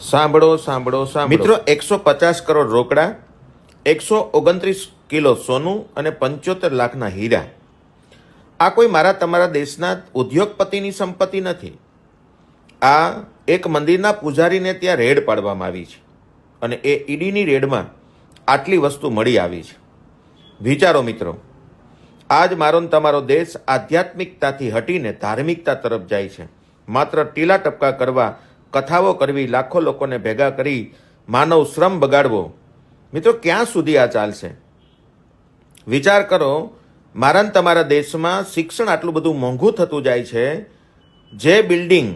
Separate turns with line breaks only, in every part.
સાંભળો સાંભળો સાંભળો મિત્રો, 150 કરોડ રોકડા, 129 કિલો સોનું અને 75 લાખના હીરા. આ કોઈ મારા તમારા દેશના ઉદ્યોગપતિની સંપત્તિ નથી. આ એક મંદિરના પૂજારીને ત્યાં રેડ પાડવામાં આવી છે અને એ ઈડીની રેડમાં આટલી વસ્તુ મળી આવી છે. વિચારો મિત્રો, આજ મારો ને તમારો દેશ આધ્યાત્મિકતાથી હટીને ધાર્મિકતા તરફ જાય છે. માત્ર ટીલા ટપકા કરવા, કથાઓ કરવી, લાખો લોકોને ભેગા કરી માનવ શ્રમ બગાડવો. મિત્રો, ક્યાં સુધી આ ચાલશે? વિચાર કરો, મારા ને તમારા દેશમાં શિક્ષણ આટલું બધું મોંઘું થતું જાય છે. જે બિલ્ડિંગ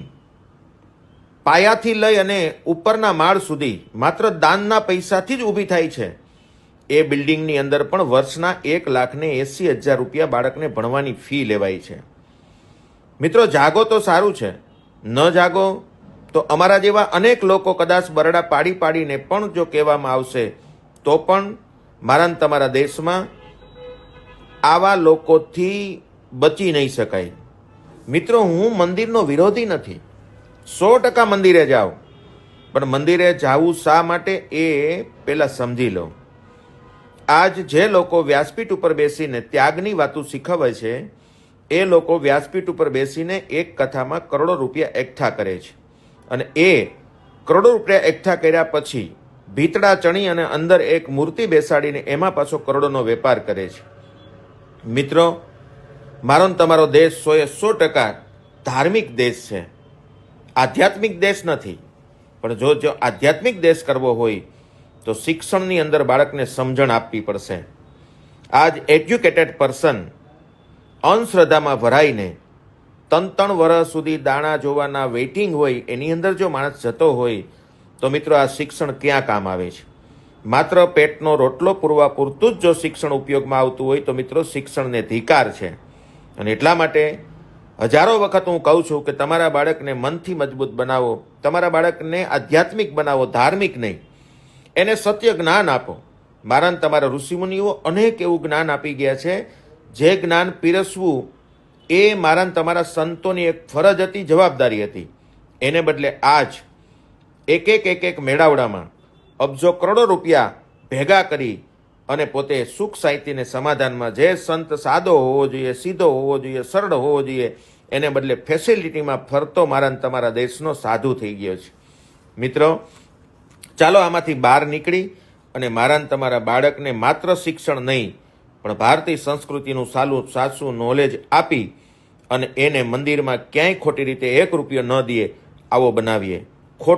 પાયાથી લઈ અને ઉપરના માળ સુધી માત્ર દાનના પૈસાથી જ ઊભી થાય છે, એ બિલ્ડિંગની અંદર પણ વર્ષના 1,80,000 રૂપિયા બાળકને ભણવાની ફી લેવાય છે. મિત્રો, જાગો તો સારું છે, ન જાગો તો અમારા જેવા અનેક લોકો કદાચ બરડા પાડી પાડીને પણ જો કહેવામાં આવશે તો પણ મારા ને તમારા દેશમાં આવા લોકોથી બચી નહીં શકાય. મિત્રો, હું મંદિરનો વિરોધી નથી, 100% મંદિરે જાઓ, પણ મંદિરે જાવું શા માટે એ પહેલાં સમજી લો. આજ જે લોકો વ્યાસપીઠ ઉપર બેસીને ત્યાગની વાતો શીખવે છે, એ લોકો વ્યાસપીઠ ઉપર બેસીને એક કથામાં કરોડો રૂપિયા એકઠા કરે છે અને એ કરોડો રૂપિયા એકઠા કર્યા પછી ભીતડા ચણી અને અંદર એક મૂર્તિ બેસાડીને એમાં પાછો કરોડોનો વેપાર કરે છે. મિત્રો, મારો ને તમારો દેશ 100% ધાર્મિક દેશ છે, આધ્યાત્મિક દેશ નથી. પણ જો આધ્યાત્મિક દેશ કરવો હોય તો શિક્ષણની અંદર બાળકને સમજણ આપવી પડશે. આજ એજ્યુકેટેડ પર્સન અંધશ્રદ્ધામાં ભરાઈને 3 વર્ષ સુધી દાણા જોવાના વેઇટિંગ હોય, એની અંદર જો માણસ જતો હોય તો મિત્રો, આ શિક્ષણ ક્યાં કામ આવે છે? માત્ર પેટનો રોટલો પૂરવા પૂરતું જ જો શિક્ષણ ઉપયોગમાં આવતું હોય તો મિત્રો, શિક્ષણને ધિકાર છે. અને એટલા માટે હજારો વખત હું કહું છું કે તમારા બાળકને મનથી મજબૂત બનાવો, તમારા બાળકને આધ્યાત્મિક બનાવો, ધાર્મિક નહીં. એને સત્ય જ્ઞાન આપો. મારા ને તમારા ઋષિમુનિઓ અનેક એવું જ્ઞાન આપી ગયા છે, જે જ્ઞાન પીરસવું એ મારા ને તમારા સંતોની એક ફરજ હતી, જવાબદારી હતી. એને બદલે આજ એક મેળાવડામાં અબજો કરોડો રૂપિયા ભેગા કરી અને પોતે સુખ શાંતિને સમાધાનમાં, જે સંત સાદો હોવો જોઈએ, સીધો હોવો જોઈએ, સરળ હોવો જોઈએ, એને બદલે ફેસિલિટીમાં ફરતો મારા ને તમારા દેશનો સાધુ થઈ ગયો છે. મિત્રો, ચાલો આમાંથી બહાર નીકળી અને મારા ને તમારા બાળકને માત્ર શિક્ષણ નહીં પણ ભારતીય સંસ્કૃતિનું સાચું નોલેજ આપી અને એને મંદિરમાં ક્યાંય ખોટી રીતે 1 રૂપિયો ન દે આવો બનાવીએ.